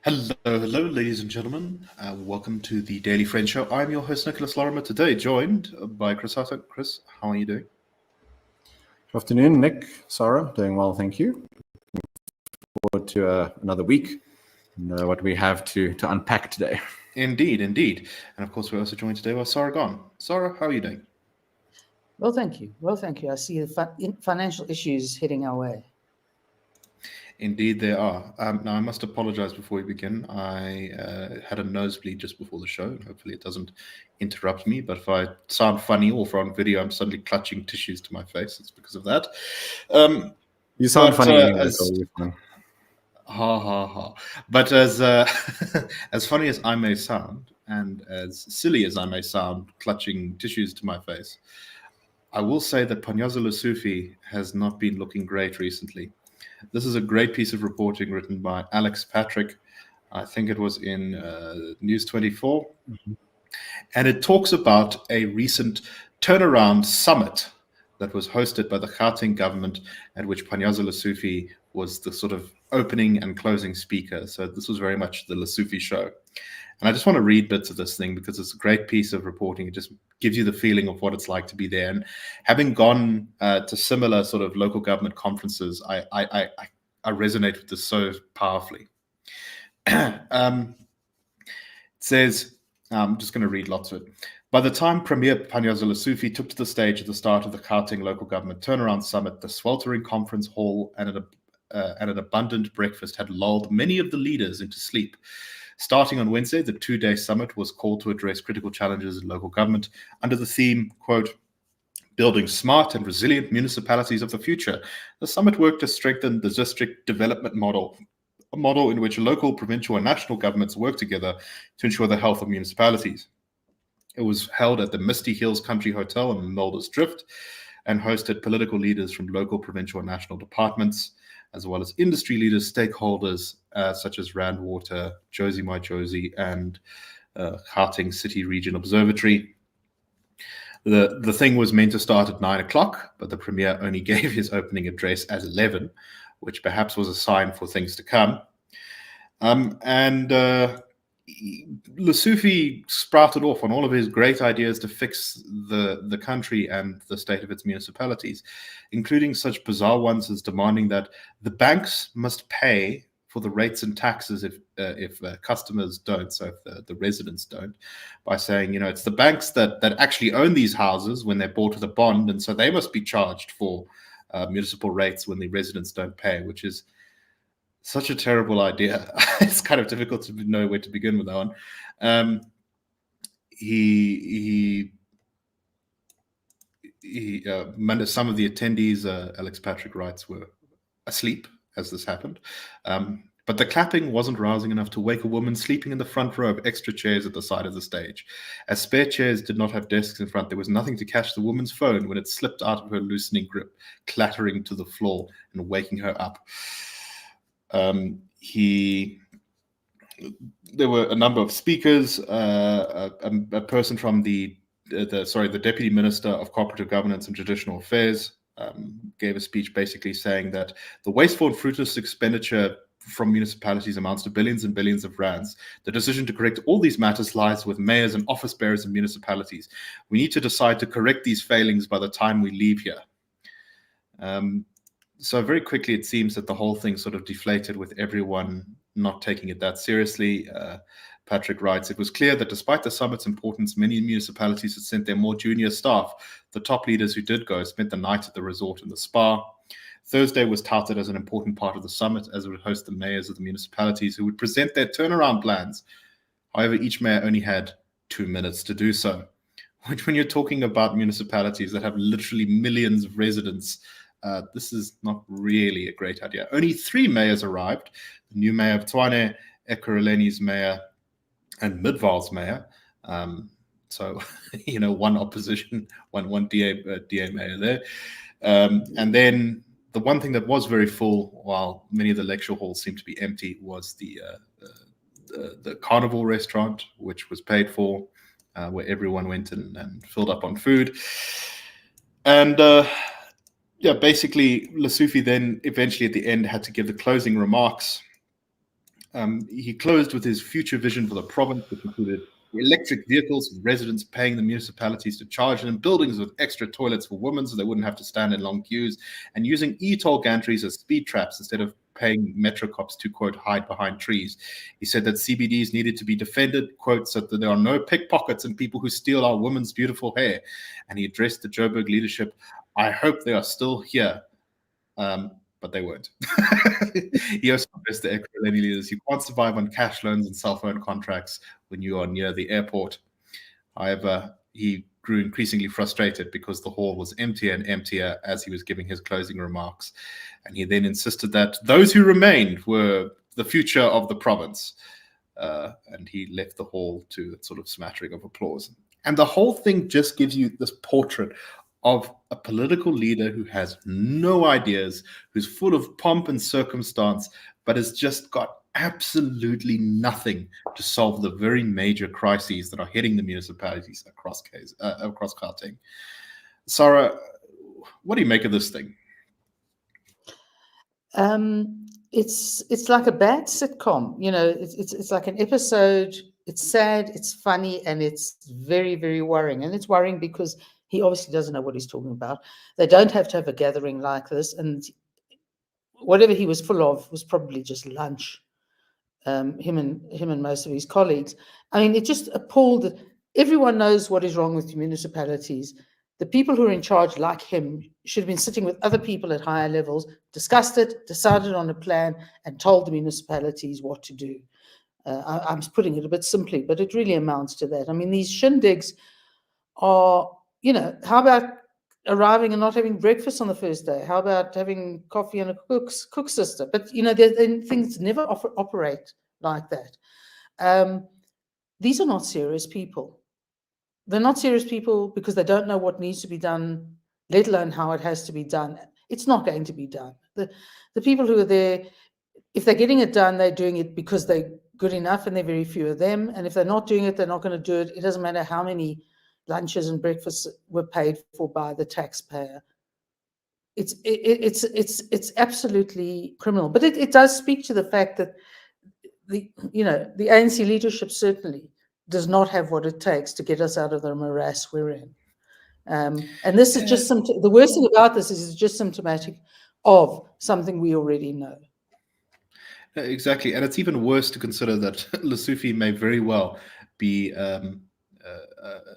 Hello, ladies and gentlemen. Welcome to the Daily Friend Show. I'm your host, Nicholas Lorimer, today joined by Chris Hattingh. Chris, how are you doing? Good afternoon, Nick, Sara. Doing well, thank you. Looking forward to another week and what we have to unpack today. Indeed. And of course, we're also joined today by Sara Gone. Sara, how are you doing? Well, thank you. I see the financial issues heading our way. Indeed, there are. Now, I must apologize before we begin. I had a nosebleed just before the show, and hopefully it doesn't interrupt me. But if I sound funny or if on video I'm suddenly clutching tissues to my face, it's because of that. You sound funny anyway, so you're fine. Ha ha ha. But as as funny as I may sound, and as silly as I may sound, clutching tissues to my face, I will say that Panyaza Lesufi has not been looking great recently. This is a great piece of reporting written by Alex Patrick. I think it was in News 24. Mm-hmm. And it talks about a recent turnaround summit that was hosted by the Gauteng government, at which Panyaza Lesufi was the sort of opening and closing speaker. So this was very much the Lesufi show. And I just want to read bits of this thing because it's a great piece of reporting. It just gives you the feeling of what it's like to be there. And having gone to similar sort of local government conferences, I resonate with this so powerfully. It says, I'm just going to read lots of it. By the time Premier Panyaza Lesufi took to the stage at the start of the Gauteng Local Government Turnaround Summit, the sweltering conference hall and an abundant breakfast had lulled many of the leaders into sleep. Starting on Wednesday, the two-day summit was called to address critical challenges in local government under the theme, quote, building smart and resilient municipalities of the future. The summit worked to strengthen the district development model, a model in which local, provincial, and national governments work together to ensure the health of municipalities. It was held at the Misty Hills Country Hotel in Mulder's Drift and hosted political leaders from local, provincial, and national departments, as well as industry leaders, stakeholders such as Rand Water, Josie My Josie, and Hattingh City Region Observatory. The thing was meant to start at 9 o'clock, but the Premier only gave his opening address at 11, which perhaps was a sign for things to come. Lesufi sprouted off on all of his great ideas to fix the country and the state of its municipalities, including such bizarre ones as demanding that the banks must pay for the rates and taxes if customers don't, so if the residents don't, by saying, you know, it's the banks that actually own these houses when they're bought with a bond, and so they must be charged for municipal rates when the residents don't pay, which is such a terrible idea. It's kind of difficult to know where to begin with that one. Some of the attendees, Alex Patrick writes, were asleep as this happened. But the clapping wasn't rousing enough to wake a woman sleeping in the front row of extra chairs at the side of the stage. As spare chairs did not have desks in front, there was nothing to catch the woman's phone when it slipped out of her loosening grip, clattering to the floor and waking her up. There were a number of speakers. A person from the Deputy Minister of Cooperative Governance and Traditional Affairs gave a speech basically saying that the wasteful and fruitless expenditure from municipalities amounts to billions and billions of rands. The decision to correct all these matters lies with mayors and office bearers in municipalities. We need to decide to correct these failings by the time we leave here. So very quickly, it seems that the whole thing sort of deflated with everyone not taking it that seriously. Patrick writes, it was clear that despite the summit's importance, many municipalities had sent their more junior staff. The top leaders who did go spent the night at the resort and the spa. Thursday was touted as an important part of the summit, as it would host the mayors of the municipalities who would present their turnaround plans. However, each mayor only had 2 minutes to do so. Which, when you're talking about municipalities that have literally millions of residents, this is not really a great idea. Only 3 mayors arrived: the new mayor of Tshwane, Ekurhuleni's mayor, and Midvaal's mayor. So, you know, one opposition, one DA mayor there. And then the one thing that was very full, while many of the lecture halls seemed to be empty, was the carnival restaurant, which was paid for, where everyone went and filled up on food. And basically, Lesufi then eventually at the end had to give the closing remarks. He closed with his future vision for the province, which included electric vehicles, residents paying the municipalities to charge them, buildings with extra toilets for women so they wouldn't have to stand in long queues, and using e-toll gantries as speed traps instead of paying metro cops to, quote, hide behind trees. He said that CBDs needed to be defended, quote, so that there are no pickpockets and people who steal our women's beautiful hair. And he addressed the Joburg leadership. I hope they are still here. But they weren't. He also addressed the ex-colonial leaders. You can't survive on cash loans and cell phone contracts when you are near the airport. However, he grew increasingly frustrated because the hall was emptier and emptier as he was giving his closing remarks. And he then insisted that those who remained were the future of the province. And he left the hall to a sort of smattering of applause. And the whole thing just gives you this portrait of a political leader who has no ideas, who's full of pomp and circumstance, but has just got absolutely nothing to solve the very major crises that are hitting the municipalities across Gauteng. Sara, what do you make of this thing? It's like a bad sitcom. You know, it's like an episode. It's sad, it's funny, and it's very, very worrying. And it's worrying because he obviously doesn't know what he's talking about. They don't have to have a gathering like this, and whatever he was full of was probably just lunch. Him and most of his colleagues. I mean, it just appalled that everyone knows what is wrong with municipalities. The people who are in charge, like him, should have been sitting with other people at higher levels, discussed it, decided on a plan, and told the municipalities what to do. I'm putting it a bit simply, but it really amounts to that. I mean, these shindigs are, you know, how about arriving and not having breakfast on the first day? How about having coffee and a cook sister? But, you know, things never operate like that. These are not serious people. They're not serious people because they don't know what needs to be done, let alone how it has to be done. It's not going to be done. The people who are there, if they're getting it done, they're doing it because they're good enough, and there are very few of them. And if they're not doing it, they're not going to do it. It doesn't matter how many lunches and breakfasts were paid for by the taxpayer. It's absolutely criminal. But it does speak to the fact that the ANC leadership certainly does not have what it takes to get us out of the morass we're in. And this is just the worst thing about this is it's just symptomatic of something we already know. Exactly. And it's even worse to consider that Lesufi may very well be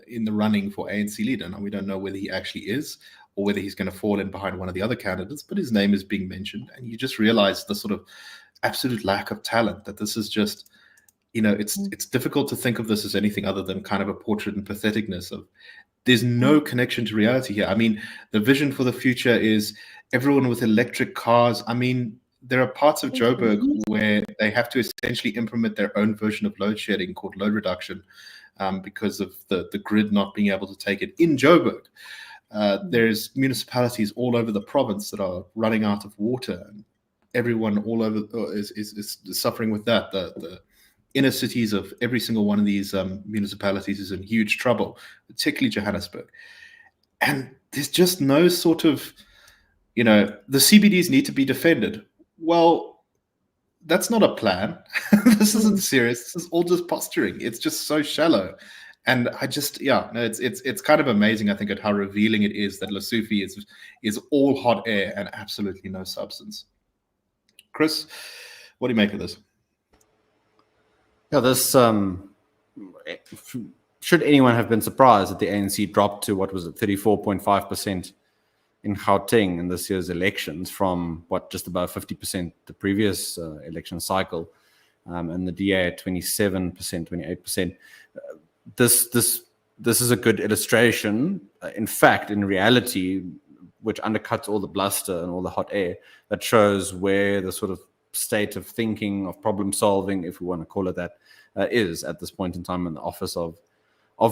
in the running for ANC leader. Now, we don't know whether he actually is or whether he's going to fall in behind one of the other candidates, but his name is being mentioned. And you just realize the sort of absolute lack of talent, that this is just, you know, it's difficult to think of this as anything other than kind of a portrait and patheticness of there's no connection to reality here. I mean, the vision for the future is everyone with electric cars. I mean, there are parts of Joburg where they have to essentially implement their own version of load shedding called load reduction because of the grid not being able to take it in Joburg. There's municipalities all over the province that are running out of water. And everyone all over is suffering with that. The inner cities of every single one of these municipalities is in huge trouble, particularly Johannesburg. And there's just no sort of, you know, the CBDs need to be defended. Well, that's not a plan. This isn't serious. This is all just posturing. It's just so shallow. And I just, it's kind of amazing, I think, at how revealing it is that Lesufi is all hot air and absolutely no substance. Chris, what do you make of this? Yeah, this should anyone have been surprised that the ANC dropped to, what was it, 34.5% in Gauteng in this year's elections from what, just about 50% the previous election cycle, and the DA at 27%, 28%. This is a good illustration, in fact, in reality, which undercuts all the bluster and all the hot air, that shows where the sort of state of thinking, of problem solving, if we want to call it that, is at this point in time in the office of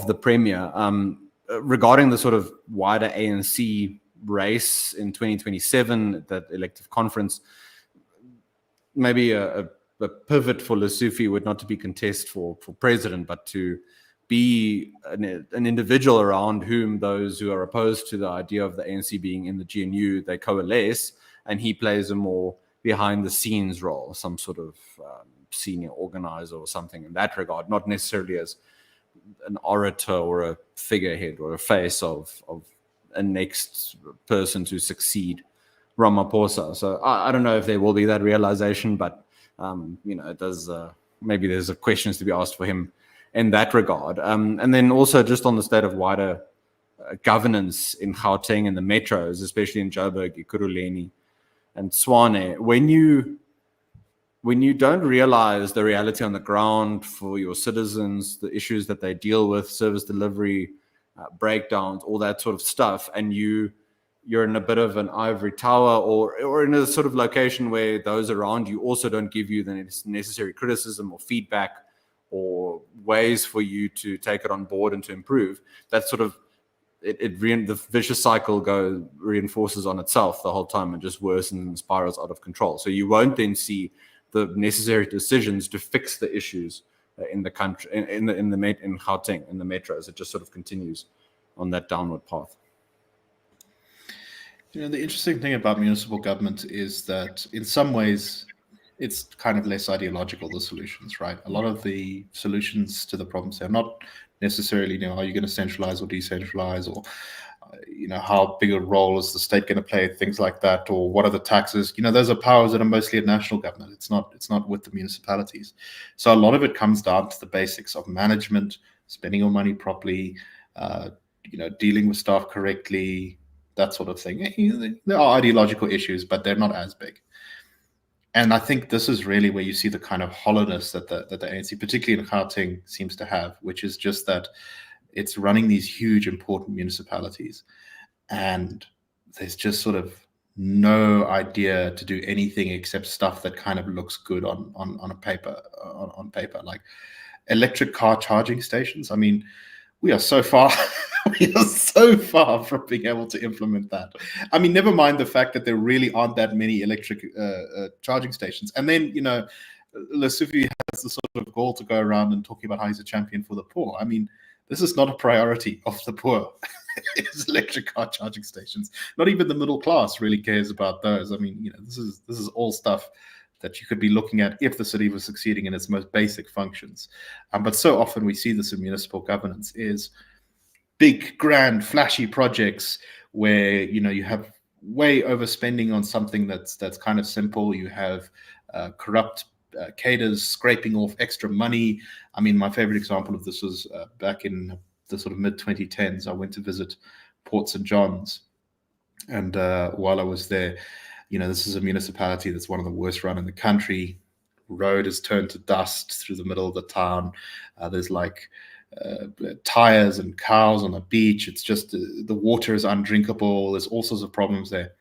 the Premier. Regarding the sort of wider ANC race in 2027, that elective conference, maybe a pivot for Lesufi would not to be contest for president, but to be an individual around whom those who are opposed to the idea of the ANC being in the GNU, they coalesce, and he plays a more behind the scenes role, some sort of senior organizer or something in that regard, not necessarily as an orator or a figurehead or a face of a next person to succeed Ramaphosa. So I don't know if there will be that realization, but it does. Maybe there's questions to be asked for him in that regard. And then also just on the state of wider governance in Gauteng and the metros, especially in Joburg, Ekurhuleni, and Tshwane, when you don't realize the reality on the ground for your citizens, the issues that they deal with, service delivery, breakdowns, all that sort of stuff, and you're in a bit of an ivory tower or in a sort of location where those around you also don't give you the necessary criticism or feedback or ways for you to take it on board and to improve, that sort of the vicious cycle reinforces on itself the whole time and just worsens and spirals out of control. So you won't then see the necessary decisions to fix the issues in the country, in Gauteng, in the metros. It just sort of continues on that downward path. The interesting thing about municipal government is that in some ways it's kind of less ideological, the solutions, right? A lot of the solutions to the problems are not necessarily, are you going to centralize or decentralize, or how big a role is the state going to play, things like that, or what are the taxes? Those are powers that are mostly at national government. It's not with the municipalities. So a lot of it comes down to the basics of management, spending your money properly, dealing with staff correctly, that sort of thing. There are ideological issues, but they're not as big. And I think this is really where you see the kind of hollowness that the ANC, particularly in Gauteng, seems to have, which is just that it's running these huge, important municipalities, and there's just sort of no idea to do anything except stuff that kind of looks good on paper, like electric car charging stations. I mean, we are so far from being able to implement that. I mean, never mind the fact that there really aren't that many electric charging stations. And then, Lesufi has the sort of goal to go around and talking about how he's a champion for the poor. I mean, this is not a priority of the poor. It's electric car charging stations. Not even the middle class really cares about those. I mean, this is all stuff that you could be looking at if the city was succeeding in its most basic functions. But so often we see this in municipal governance is big, grand, flashy projects where, you have way overspending on something that's kind of simple. You have corrupt cadres scraping off extra money. I mean, my favorite example of this was back in the sort of mid-2010s. I went to visit Port St. John's. And while I was there, this is a municipality that's one of the worst run in the country. Road is turned to dust through the middle of the town. There's like tires and cows on the beach. It's just the water is undrinkable. There's all sorts of problems there.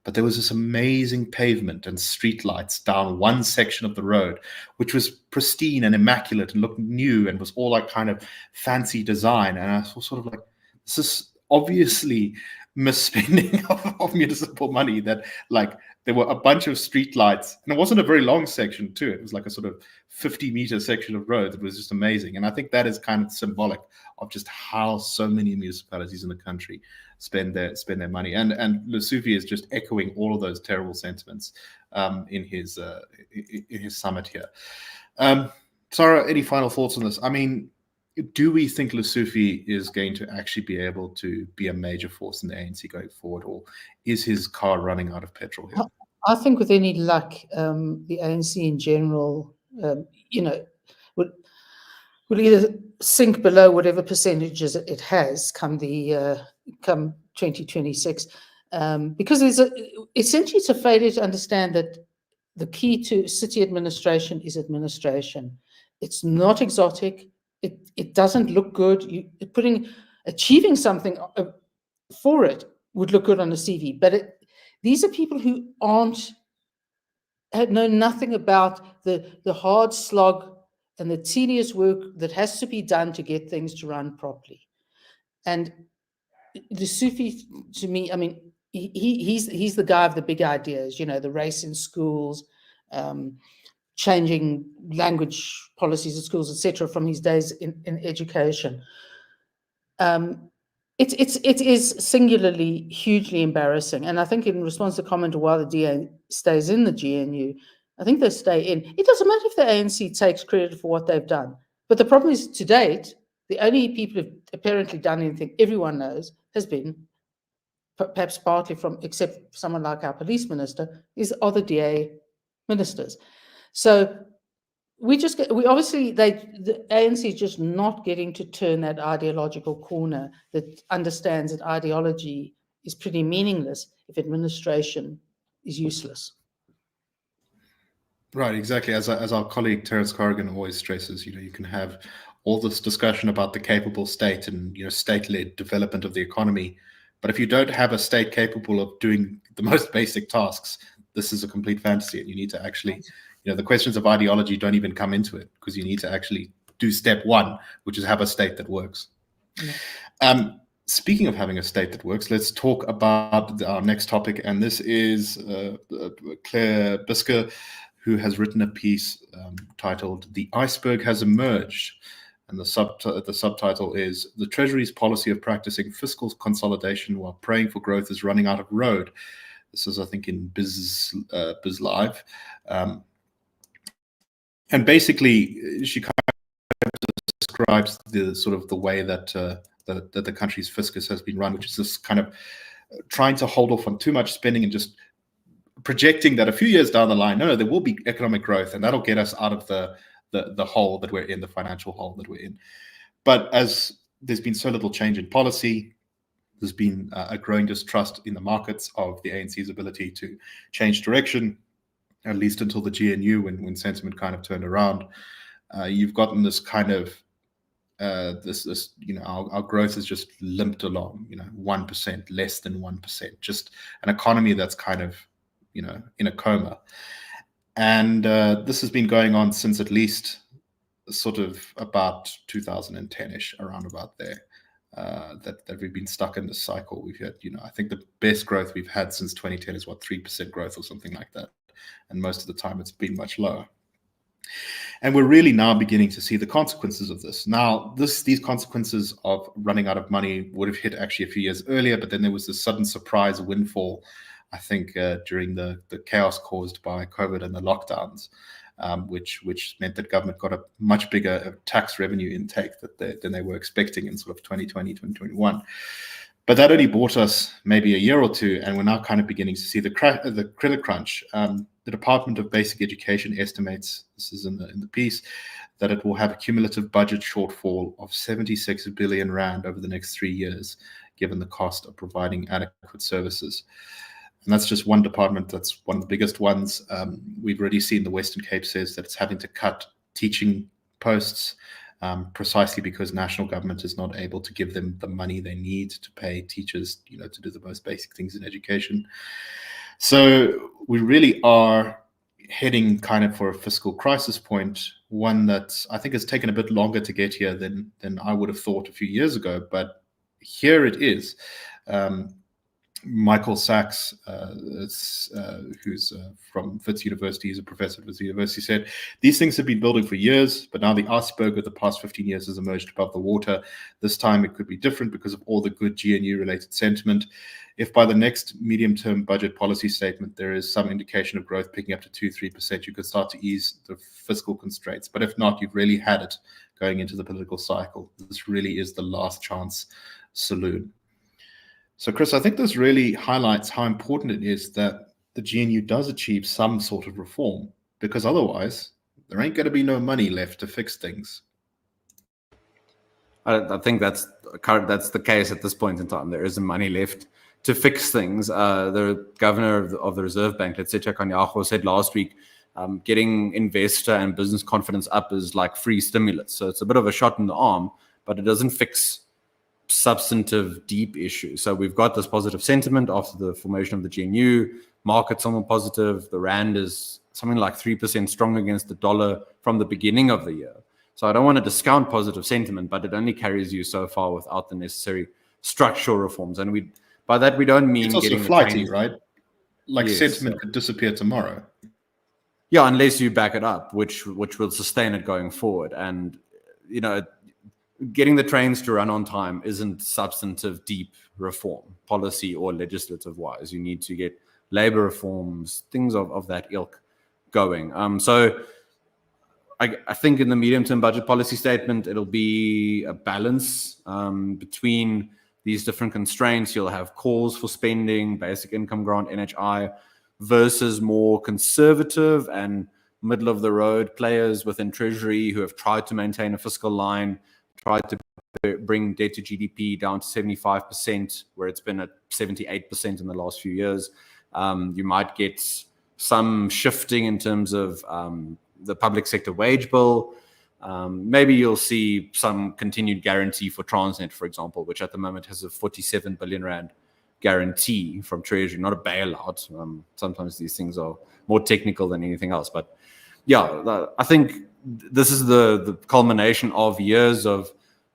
But there was this amazing pavement and street lights down one section of the road, which was pristine and immaculate and looked new and was all like kind of fancy design. And I was sort of like, this is obviously misspending of municipal money. That like there were a bunch of street lights, and it wasn't a very long section too. It was like a sort of 50-meter section of road. It was just amazing. And I think that is kind of symbolic of just how so many municipalities in the country spend their money. And Lesufi is just echoing all of those terrible sentiments in his summit here. Sara, any final thoughts on this? I mean, do we think Lesufi is going to actually be able to be a major force in the ANC going forward, or is his car running out of petrol here? I think with any luck, the ANC in general, will either sink below whatever percentages it has come 2026, because essentially it's a failure to understand that the key to city administration is administration. It's not exotic. It doesn't look good. Achieving something for it would look good on a CV, but these are people who know nothing about the hard slog and the tedious work that has to be done to get things to run properly. And Lesufi, to me, I mean, he's the guy of the big ideas, the race in schools, changing language policies at schools, etc., from his days in education. It is singularly hugely embarrassing. And I think in response to comment why the DA stays in the GNU, I think they stay in. It doesn't matter if the ANC takes credit for what they've done. But the problem is, to date, the only people who've apparently done anything everyone knows has been, perhaps partly from, except someone like our police minister, are the DA ministers. So we obviously, the ANC is just not getting to turn that ideological corner that understands that ideology is pretty meaningless if administration is useless. Right, exactly. As our colleague Terence Corrigan always stresses, you can have all this discussion about the capable state and state-led development of the economy, but if you don't have a state capable of doing the most basic tasks, this is a complete fantasy. And you need to actually, the questions of ideology don't even come into it, because you need to actually do step one, which is have a state that works. Yeah. Speaking of having a state that works, let's talk about our next topic, and this is Claire Bisker, who has written a piece titled "The Iceberg Has Emerged," and the subtitle is "The Treasury's Policy of Practicing Fiscal Consolidation While Praying for Growth is Running Out of Road." This is, I think, in Biz Live, and basically she kind of describes the way that the country's fiscus has been run, which is this kind of trying to hold off on too much spending and just projecting that a few years down the line, no, there will be economic growth, and that'll get us out of the hole that we're in, the financial hole that we're in. But as there's been so little change in policy, there's been a growing distrust in the markets of the ANC's ability to change direction, at least until the GNU, when sentiment kind of turned around. You've gotten this kind of our growth has just limped along, 1%, less than 1%, just an economy that's kind of in a coma. And this has been going on since at least sort of about 2010-ish, around about there, that we've been stuck in this cycle. We've had, I think the best growth we've had since 2010 is 3% growth or something like that. And most of the time it's been much lower. And we're really now beginning to see the consequences of this. Now, these consequences of running out of money would have hit actually a few years earlier, but then there was this sudden surprise windfall, I think, during the chaos caused by COVID and the lockdowns, which meant that government got a much bigger tax revenue intake than they were expecting in sort of 2020, 2021. But that only bought us maybe a year or two, and we're now kind of beginning to see the credit crunch. The Department of Basic Education estimates, this is in the piece, that it will have a cumulative budget shortfall of 76 billion rand over the next 3 years, given the cost of providing adequate services. And that's just one department. That's one of the biggest ones. We've already seen the Western Cape says that it's having to cut teaching posts precisely because national government is not able to give them the money they need to pay teachers, to do the most basic things in education. So we really are heading kind of for a fiscal crisis point, one that I think has taken a bit longer to get here than I would have thought a few years ago. But here it is. Michael Sachs, who's from Wits University, he's a professor at Wits University, said, "These things have been building for years, but now the iceberg of the past 15 years has emerged above the water. This time it could be different because of all the good GNU-related sentiment. If by the next medium-term budget policy statement there is some indication of growth picking up to 2-3%, you could start to ease the fiscal constraints. But if not, you've really had it going into the political cycle. This really is the last chance saloon." So, Chris, I think this really highlights how important it is that the GNU does achieve some sort of reform, because otherwise there ain't going to be no money left to fix things. I think that's the case at this point in time. There isn't money left to fix things. The governor of the Reserve Bank, Letsetja Kganyago, said last week, getting investor and business confidence up is like free stimulus. So it's a bit of a shot in the arm, but it doesn't fix substantive deep issues. So we've got this positive sentiment after the formation of the GNU. Market's somewhat positive. The rand is something like 3% strong against the dollar from the beginning of the year. So I don't want to discount positive sentiment, but it only carries you so far without the necessary structural reforms. And by that we don't mean it's also getting flighty, right? Like yes, sentiment could disappear tomorrow. Yeah, unless you back it up, which will sustain it going forward. And getting the trains to run on time isn't substantive, deep reform, policy or legislative wise. You need to get labor reforms, things of that ilk going. So I think in the medium-term budget policy statement, it'll be a balance between these different constraints. You'll have calls for spending, basic income grant, NHI, versus more conservative and middle-of-the-road players within Treasury who have tried to maintain a fiscal line, tried to bring debt to GDP down to 75%, where it's been at 78% in the last few years. You might get some shifting in terms of the public sector wage bill. Maybe you'll see some continued guarantee for Transnet, for example, which at the moment has a 47 billion rand guarantee from Treasury, not a bailout. Sometimes these things are more technical than anything else. But yeah, I think this is the culmination of years of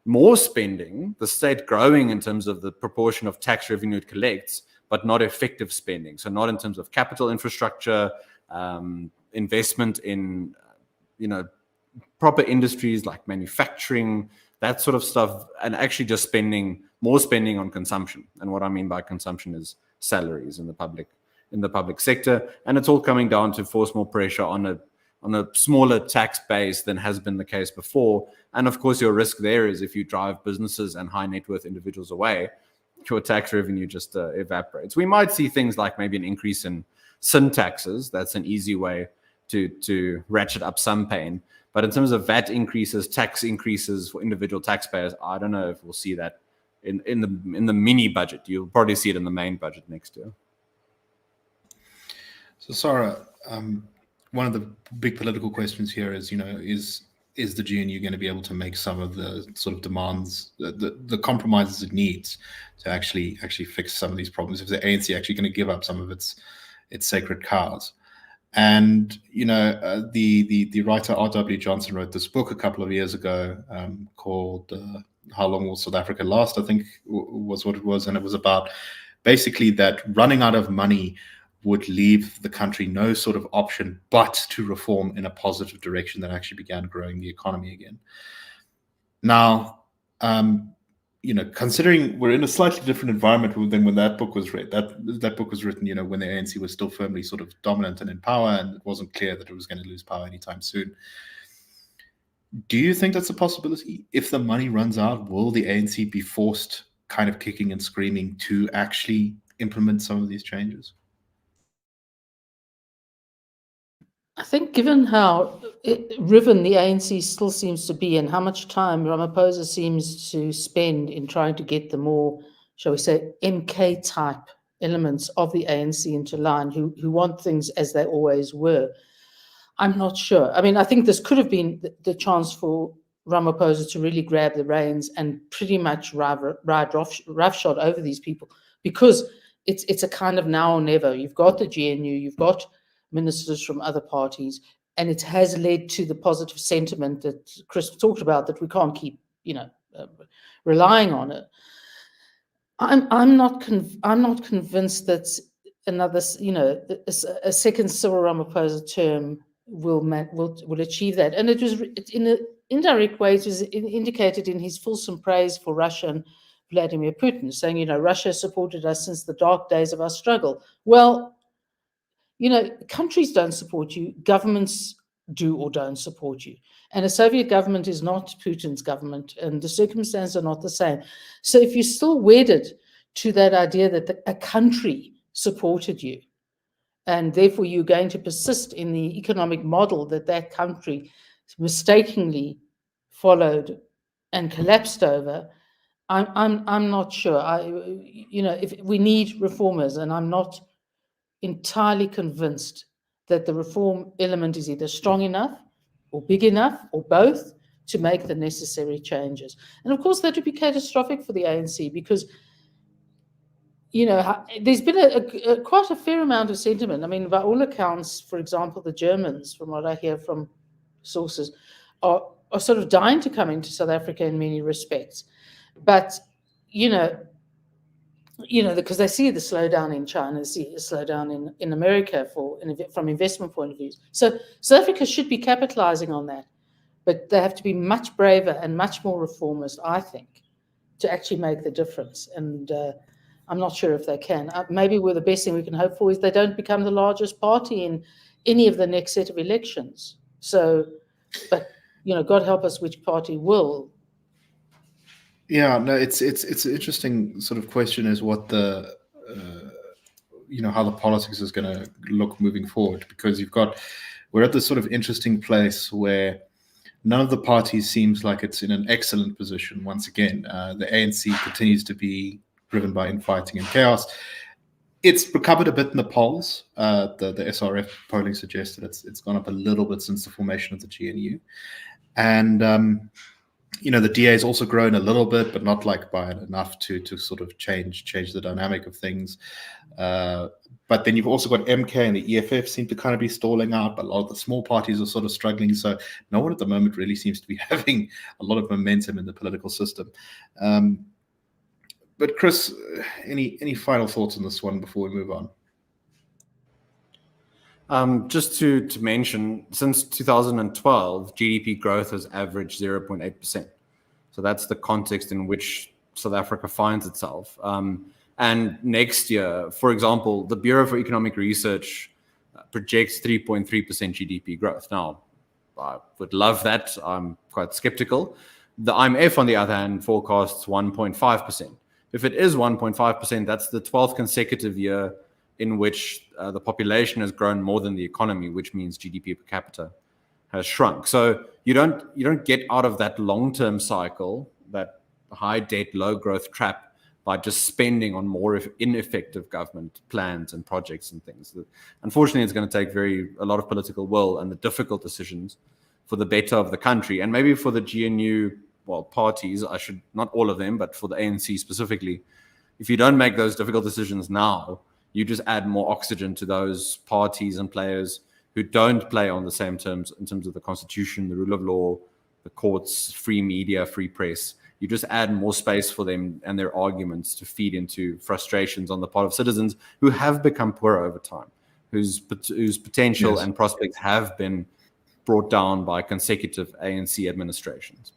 more spending, the state growing in terms of the proportion of tax revenue it collects, but not effective spending. So not in terms of capital infrastructure, investment in, proper industries like manufacturing, that sort of stuff, and actually just more spending on consumption. And what I mean by consumption is salaries in the public sector. And it's all coming down to force more pressure on a smaller tax base than has been the case before. And of course, your risk there is if you drive businesses and high net worth individuals away, your tax revenue just evaporates. We might see things like maybe an increase in sin taxes. That's an easy way to ratchet up some pain. But in terms of VAT increases, tax increases for individual taxpayers, I don't know if we'll see that in the mini budget. You'll probably see it in the main budget next year. So Sara, one of the big political questions here is, is the GNU going to be able to make some of the sort of demands, the compromises it needs to actually fix some of these problems? Is the ANC actually going to give up some of its sacred cows? And the writer R.W. Johnson wrote this book a couple of years ago called "How Long Will South Africa Last?" I think was what it was, and it was about basically that running out of money would leave the country no sort of option but to reform in a positive direction that actually began growing the economy again. Now, considering we're in a slightly different environment than when that book was written. That book was written, when the ANC was still firmly sort of dominant and in power, and it wasn't clear that it was going to lose power anytime soon. Do you think that's a possibility? If the money runs out, will the ANC be forced, kind of kicking and screaming, to actually implement some of these changes? I think given how riven the ANC still seems to be and how much time Ramaphosa seems to spend in trying to get the more, shall we say, MK type elements of the ANC into line, who want things as they always were, I'm not sure. I mean, I think this could have been the chance for Ramaphosa to really grab the reins and pretty much ride roughshod over these people, because it's a kind of now or never. You've got the GNU, you've got ministers from other parties, and it has led to the positive sentiment that Chris talked about, that we can't keep, relying on it. I'm not convinced that another, a second Cyril Ramaphosa term will achieve that. And it was in an indirect way. It was indicated in his fulsome praise for Russia and Vladimir Putin, saying, Russia supported us since the dark days of our struggle. Well, countries don't support you, governments do or don't support you. And a Soviet government is not Putin's government, and the circumstances are not the same. So if you're still wedded to that idea that a country supported you, and therefore you're going to persist in the economic model that country mistakenly followed and collapsed over, I'm not sure. If we need reformers, and I'm not entirely convinced that the reform element is either strong enough or big enough or both to make the necessary changes. And of course, that would be catastrophic for the ANC, because there's been quite a fair amount of sentiment. I mean, by all accounts, for example, the Germans, from what I hear from sources, are sort of dying to come into South Africa in many respects. But because they see the slowdown in China, they see a slowdown in America from investment point of view. So South Africa should be capitalizing on that, but they have to be much braver and much more reformist, I think, to actually make the difference. And I'm not sure if they can. Maybe the best thing we can hope for is they don't become the largest party any of the next set of elections. So, but God help us which party will. Yeah, no, it's an interesting sort of question is what the how the politics is going to look moving forward, because we're at this sort of interesting place where none of the parties seems like it's in an excellent position. Once again, the ANC continues to be driven by infighting and chaos. It's recovered a bit in the polls. The SRF polling suggested it's gone up a little bit since the formation of the GNU, and the DA has also grown a little bit, but not like by enough to sort of change the dynamic of things. But then you've also got MK and the EFF seem to kind of be stalling out, but a lot of the small parties are sort of struggling. So no one at the moment really seems to be having a lot of momentum in the political system. But Chris, any final thoughts on this one before we move on? Just to mention, since 2012, GDP growth has averaged 0.8%. So that's the context in which South Africa finds itself. And next year, for example, the Bureau for Economic Research projects 3.3% GDP growth. Now, I would love that. I'm quite skeptical. The IMF, on the other hand, forecasts 1.5%. If it is 1.5%, that's the 12th consecutive year in which the population has grown more than the economy, which means GDP per capita has shrunk. So you don't get out of that long-term cycle, that high debt, low growth trap, by just spending on more ineffective government plans and projects and things. Unfortunately, it's going to take a lot of political will and the difficult decisions for the better of the country, and maybe for the GNU parties. Not all of them, but for the ANC specifically. If you don't make those difficult decisions now, you just add more oxygen to those parties and players who don't play on the same terms in terms of the constitution, the rule of law, the courts, free media, free press. You just add more space for them and their arguments to feed into frustrations on the part of citizens who have become poorer over time, whose potential and prospects have been brought down by consecutive ANC administrations.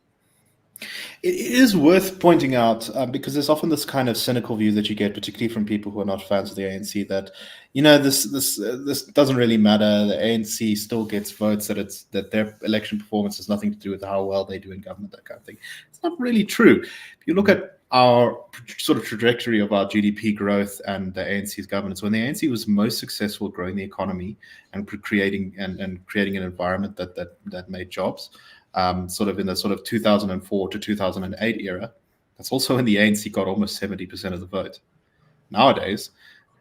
It is worth pointing out, because there's often this kind of cynical view that you get, particularly from people who are not fans of the ANC, that this doesn't really matter. The ANC still gets votes. That their election performance has nothing to do with how well they do in government, that kind of thing. It's not really true. If you look at our sort of trajectory of our GDP growth and the ANC's governance, when the ANC was most successful growing the economy and creating an environment that made jobs. Sort of in the sort of 2004 to 2008 era, that's also when the ANC got almost 70% of the vote. Nowadays,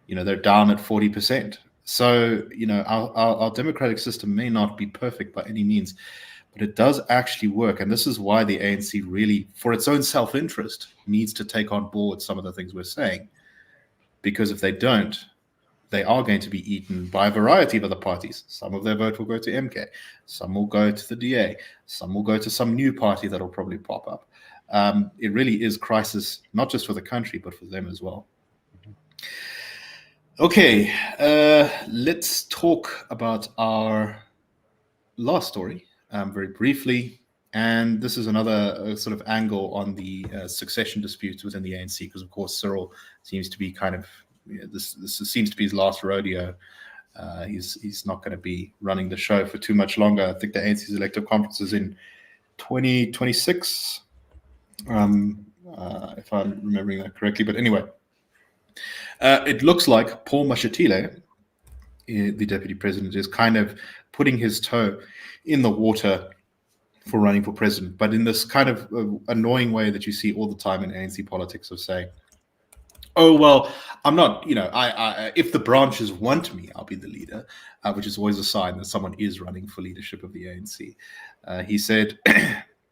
they're down at 40%. So, our democratic system may not be perfect by any means, but it does actually work. And this is why the ANC really, for its own self-interest, needs to take on board some of the things we're saying. Because if they don't, they are going to be eaten by a variety of other parties. Some of their vote will go to MK. Some will go to the DA. Some will go to some new party that will probably pop up. It really is crisis, not just for the country, but for them as well. Okay, let's talk about our last story very briefly. And this is another sort of angle on the succession disputes within the ANC, because, of course, Cyril seems to be kind of, this seems to be his last rodeo. He's not going to be running the show for too much longer. I think the ANC's elective conference is in 2026, if I'm remembering that correctly. But anyway, it looks like Paul Mashatile, the deputy president, is kind of putting his toe in the water for running for president, but in this kind of annoying way that you see all the time in ANC politics of saying, oh, well, I'm not, I if the branches want me, I'll be the leader, which is always a sign that someone is running for leadership of the ANC. He said,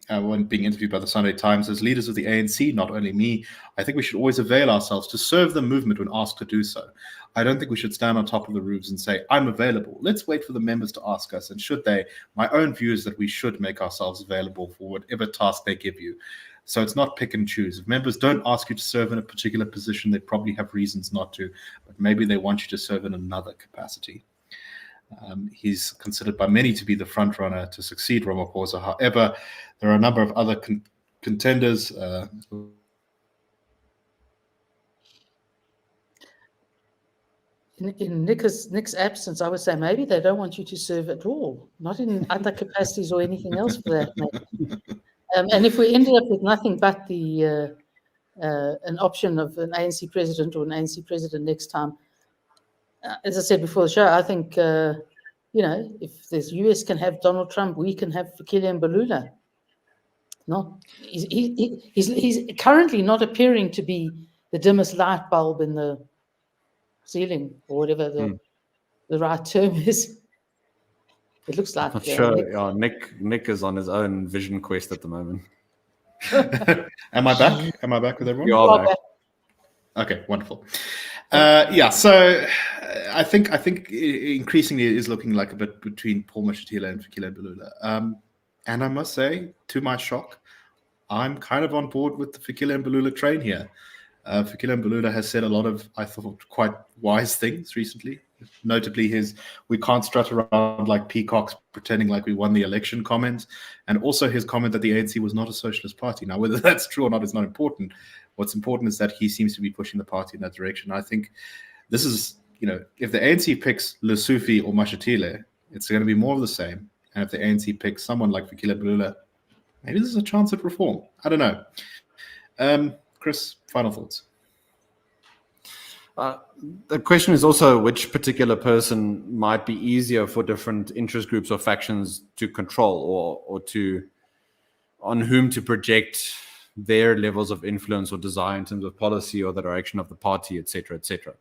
when being interviewed by the Sunday Times, as leaders of the ANC, not only me, I think we should always avail ourselves to serve the movement when asked to do so. I don't think we should stand on top of the roofs and say, I'm available. Let's wait for the members to ask us. And should they, my own view is that we should make ourselves available for whatever task they give you. So it's not pick and choose. If members don't ask you to serve in a particular position, they probably have reasons not to, but maybe they want you to serve in another capacity. He's considered by many to be the front runner to succeed Ramaphosa. However, there are a number of other contenders. in Nick's absence, I would say maybe they don't want you to serve at all, not in other capacities or anything else for that matter. And if we ended up with nothing but the an option of an ANC president or an ANC president next time, as I said before the show, I think if the US can have Donald Trump, we can have Fikile Mbalula. No, he's currently not appearing to be the dimmest light bulb in the ceiling, or whatever the right term is. It looks like Not sure. Nick is on his own vision quest at the moment. Am I back? Am I back with everyone? You are back. Okay, wonderful. So I think increasingly it is looking like a bit between Paul Mashatile and Fikile Mbalula. And I must say, to my shock, I'm kind of on board with the Fikile Mbalula train here. Fikile Mbalula has said a lot of, I thought, quite wise things recently. Notably his "we can't strut around like peacocks pretending like we won the election" comment, and also his comment that the ANC was not a socialist party. Now, whether that's true or not is not important. What's important is that he seems to be pushing the party in that direction. I think this is, if the ANC picks Lesufi or Mashatile, it's going to be more of the same. And if the ANC picks someone like Fikile Mbalula, maybe there's a chance at reform. I don't know. Chris, final thoughts. The question is also which particular person might be easier for different interest groups or factions to control, or on whom to project their levels of influence or desire in terms of policy or the direction of the party, etc., etc.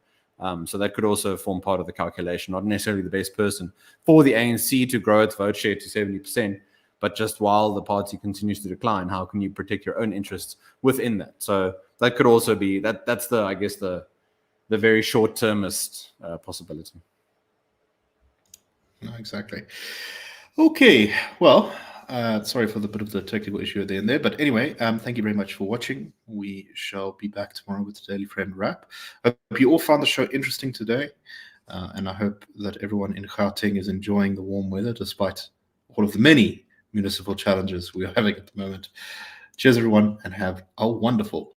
So that could also form part of the calculation. Not necessarily the best person for the ANC to grow its vote share to 70%, but just while the party continues to decline, how can you protect your own interests within that? So that could also be that's the very short-termist possibility. No, exactly. Okay. Well, sorry for the bit of the technical issue at the end there. But anyway, thank you very much for watching. We shall be back tomorrow with the Daily Friend wrap. I hope you all found the show interesting today. And I hope that everyone in Gauteng is enjoying the warm weather despite all of the many municipal challenges we are having at the moment. Cheers, everyone, and have a wonderful